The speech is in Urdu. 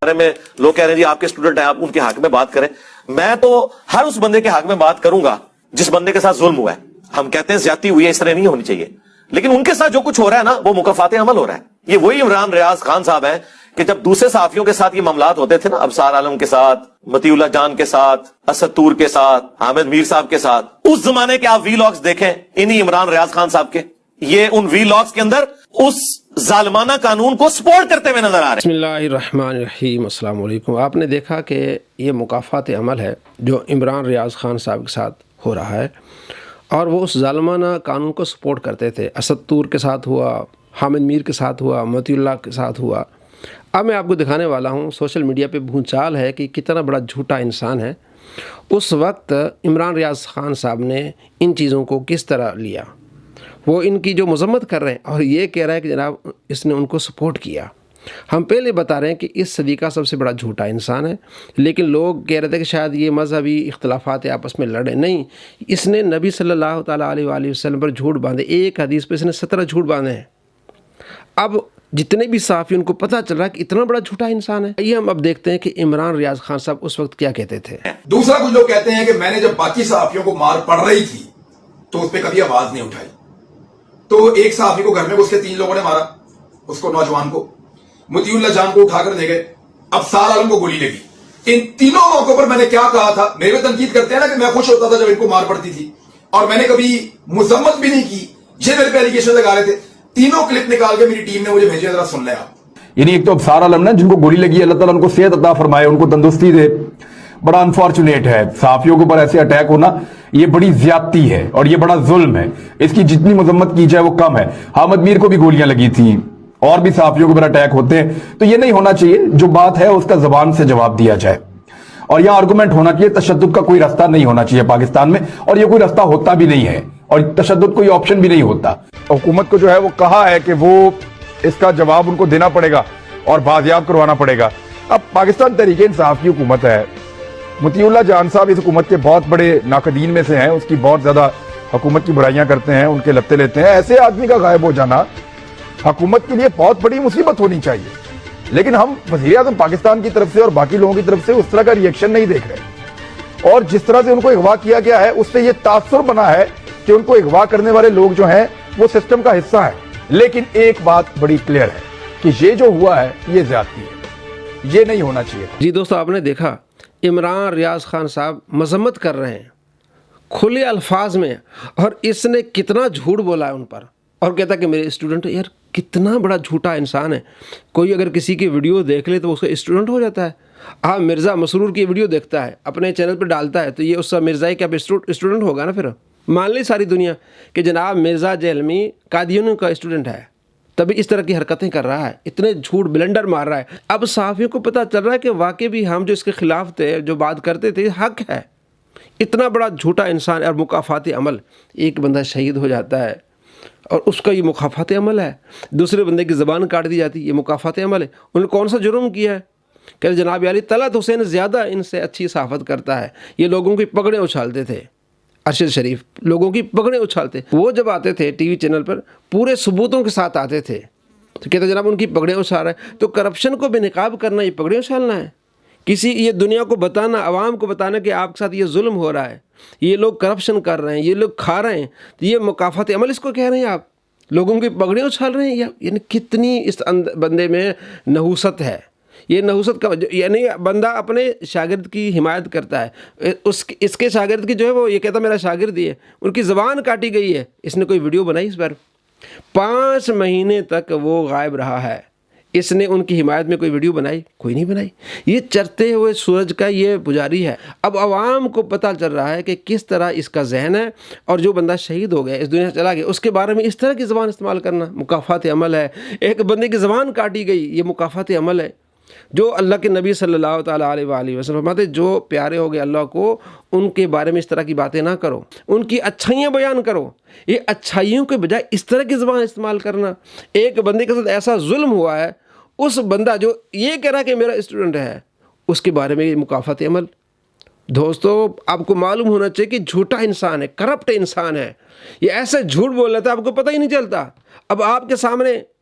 بارے میں لوگ کہہ رہے ہیں جی آپ کے اسٹوڈنٹ ہیں، آپ ان کے حق میں بات کریں. میں تو ہر اس بندے کے حق میں بات کروں گا جس بندے کے ساتھ ظلم ہوا ہے. ہم کہتے ہیں زیادتی ہوئی ہے، اس طرح نہیں ہونی چاہیے، لیکن ان کے ساتھ جو کچھ ہو رہا ہے نا وہ مکافات عمل ہو رہا ہے. یہ وہی عمران ریاض خان صاحب ہیں کہ جب دوسرے صحافیوں کے ساتھ یہ معاملات ہوتے تھے نا، ابصار عالم کے ساتھ، مطیع اللہ جان کے ساتھ، اسد طور کے ساتھ، حامد میر صاحب کے ساتھ، اس زمانے کے آپ وی لاگز دیکھیں انہی عمران ریاض خان صاحب کے، یہ ان وی لاگز کے اندر اس ظالمانہ قانون کو سپورٹ کرتے ہوئے نظر آ رہے ہیں. بسم اللہ الرحمن الرحیم. السلام علیکم. آپ نے دیکھا کہ یہ مکافات عمل ہے جو عمران ریاض خان صاحب کے ساتھ ہو رہا ہے، اور وہ اس ظالمانہ قانون کو سپورٹ کرتے تھے. اسد طور کے ساتھ ہوا، حامد میر کے ساتھ ہوا، مطیع اللہ کے ساتھ ہوا. اب میں آپ کو دکھانے والا ہوں سوشل میڈیا پہ بھونچال ہے کہ کتنا بڑا جھوٹا انسان ہے. اس وقت عمران ریاض خان صاحب نے ان چیزوں کو کس طرح لیا. وہ ان کی جو مذمت کر رہے ہیں اور یہ کہہ رہا ہے کہ جناب اس نے ان کو سپورٹ کیا. ہم پہلے بتا رہے ہیں کہ اس صدی کا سب سے بڑا جھوٹا انسان ہے، لیکن لوگ کہہ رہے تھے کہ شاید یہ مذہبی اختلافات آپس میں لڑے. نہیں، اس نے نبی صلی اللہ تعالیٰ علیہ وآلہ وسلم پر جھوٹ باندھے. ایک حدیث پہ اس نے 17 جھوٹ باندھے ہیں. اب جتنے بھی صحافی ان کو پتہ چل رہا ہے کہ اتنا بڑا جھوٹا انسان ہے. یہ ہم اب دیکھتے ہیں کہ عمران ریاض خان صاحب اس وقت کیا کہتے تھے. دوسرا کچھ لوگ کہتے ہیں کہ میں نے جب باقی صحافیوں کو مار پڑ رہی تھی تو اس پہ کبھی آواز نہیں اٹھائی. تو ایک صحافی کو گھر میں اس کے 3 لوگوں نے مارا، اس کو نوجوان کو، مطیع اللہ جان کو اٹھا کر لے گئے، ابصار عالم کو گولی لگی. ان تینوں موقعوں پر میں نے کیا کہا تھا؟ میرے تنقید کرتے ہیں نا کہ میں خوش ہوتا تھا جب ان کو مار پڑتی تھی، اور میں نے کبھی مذمت بھی نہیں کی. یہ میرے پہ ایلیگیشن لگا رہے تھے. تینوں کلپ نکال کے میری ٹیم نے مجھے بھیجے، ذرا سن لیں آپ. یعنی ایک تو ابصار عالم نا جن کو گولی لگی، اللہ تعالیٰ ان کو صحت عطا فرمائے، ان کو تندرستی دے. بڑا انفارچونیٹ ہے، صحافیوں کے اوپر ایسے اٹیک ہونا یہ بڑی زیادتی ہے اور یہ بڑا ظلم ہے. اس کی جتنی مذمت کی جائے وہ کم ہے. حامد میر کو بھی گولیاں لگی تھیں، اور بھی صحافیوں کے اوپر اٹیک ہوتے ہیں. تو یہ نہیں ہونا چاہیے. جو بات ہے اس کا زبان سے جواب دیا جائے، اور یہاں آرگومنٹ ہونا چاہیے. تشدد کا کوئی راستہ نہیں ہونا چاہیے پاکستان میں، اور یہ کوئی راستہ ہوتا بھی نہیں ہے، اور تشدد کوئی آپشن بھی نہیں ہوتا. حکومت کو جو ہے وہ کہا ہے کہ وہ اس کا جواب ان کو دینا پڑے گا اور بازیاب کروانا پڑے گا. اب پاکستان تحریک انصاف کی حکومت ہے. مطیع اللہ جان صاحب اس حکومت کے بہت بڑے ناقدین میں سے ہیں، اس کی بہت زیادہ حکومت کی برائیاں کرتے ہیں، ان کے لتے لیتے ہیں. ایسے آدمی کا غائب ہو جانا حکومت کے لیے بہت بڑی مصیبت ہونی چاہیے. لیکن ہم وزیر اعظم پاکستان کی طرف سے اور باقی لوگوں کی طرف سے اس طرح کا ریئیکشن نہیں دیکھ رہے، اور جس طرح سے ان کو اغوا کیا گیا ہے اس سے یہ تاثر بنا ہے کہ ان کو اغوا کرنے والے لوگ جو ہیں وہ سسٹم کا حصہ ہیں. لیکن ایک بات بڑی کلیئر ہے کہ یہ جو ہوا ہے یہ زیادتی ہے، یہ نہیں ہونا چاہیے. جی دوستو، آپ نے دیکھا عمران ریاض خان صاحب مذمت کر رہے ہیں کھلے الفاظ میں، اور اس نے کتنا جھوٹ بولا ہے ان پر، اور کہتا کہ میرے اسٹوڈنٹ. یار کتنا بڑا جھوٹا انسان ہے. کوئی اگر کسی کی ویڈیو دیکھ لے تو اس کا اسٹوڈنٹ ہو جاتا ہے. ہاں، مرزا مسرور کی ویڈیو دیکھتا ہے، اپنے چینل پہ ڈالتا ہے، تو یہ اس کا مرزائی کا اسٹوڈنٹ ہوگا نا. پھر مان لی ساری دنیا کہ جناب مرزا جہلمی قادیانیوں کا اسٹوڈنٹ ہے، تبھی اس طرح کی حرکتیں کر رہا ہے، اتنے جھوٹ بلنڈر مار رہا ہے. اب صحافیوں کو پتہ چل رہا ہے کہ واقعی بھی ہم جو اس کے خلاف تھے، جو بات کرتے تھے، حق ہے. اتنا بڑا جھوٹا انسان اور مکافات عمل. ایک بندہ شہید ہو جاتا ہے اور اس کا یہ مکافات عمل ہے. دوسرے بندے کی زبان کاٹ دی جاتی، یہ مکافات عمل ہے. انہوں نے کون سا جرم کیا ہے؟ کہ جناب علی طلعت حسین زیادہ ان سے اچھی صحافت کرتا ہے. یہ لوگوں کی پگڑیں اچھالتے تھے. ارشد شریف لوگوں کی پگڑیں اچھالتے. وہ جب آتے تھے ٹی وی چینل پر پورے ثبوتوں کے ساتھ آتے تھے، تو کہتے جناب ان کی پگڑیں اچھال رہے ہیں. تو کرپشن کو بے نقاب کرنا یہ پگڑیں اچھالنا ہے؟ کسی یہ دنیا کو بتانا، عوام کو بتانا کہ آپ کے ساتھ یہ ظلم ہو رہا ہے، یہ لوگ کرپشن کر رہے ہیں، یہ لوگ کھا رہے ہیں، تو یہ مکافات عمل اس کو کہہ رہے ہیں آپ؟ لوگوں کی پگڑیں اچھال رہے ہیں. یعنی کتنی اس بندے میں نحوست ہے. یہ نحوست کا یعنی بندہ اپنے شاگرد کی حمایت کرتا ہے، اس کے شاگرد کی جو ہے وہ یہ کہتا میرا شاگرد ہی ہے، ان کی زبان کاٹی گئی ہے. اس نے کوئی ویڈیو بنائی اس پر؟ 5 مہینے تک وہ غائب رہا ہے. اس نے ان کی حمایت میں کوئی ویڈیو بنائی؟ کوئی نہیں بنائی. یہ چڑھتے ہوئے سورج کا یہ پجاری ہے. اب عوام کو پتہ چل رہا ہے کہ کس طرح اس کا ذہن ہے، اور جو بندہ شہید ہو گیا، اس دنیا سے چلا گیا، اس کے بارے میں اس طرح کی زبان استعمال کرنا مکافات عمل ہے. ایک بندے کی زبان کاٹی گئی، یہ مکافات عمل ہے. جو اللہ کے نبی صلی اللہ تعالیٰ علیہ وآلہ وسلم فرماتے جو پیارے ہو گئے اللہ کو، ان کے بارے میں اس طرح کی باتیں نہ کرو، ان کی اچھائیاں بیان کرو. یہ اچھائیوں کے بجائے اس طرح کی زبان استعمال کرنا. ایک بندے کے ساتھ ایسا ظلم ہوا ہے، اس بندہ جو یہ کہہ رہا کہ میرا اسٹوڈنٹ ہے، اس کے بارے میں یہ مکافات عمل. دوستو آپ کو معلوم ہونا چاہیے کہ جھوٹا انسان ہے، کرپٹ انسان ہے. یہ ایسے جھوٹ بول رہا تھا آپ کو پتہ ہی نہیں چلتا. اب آپ کے سامنے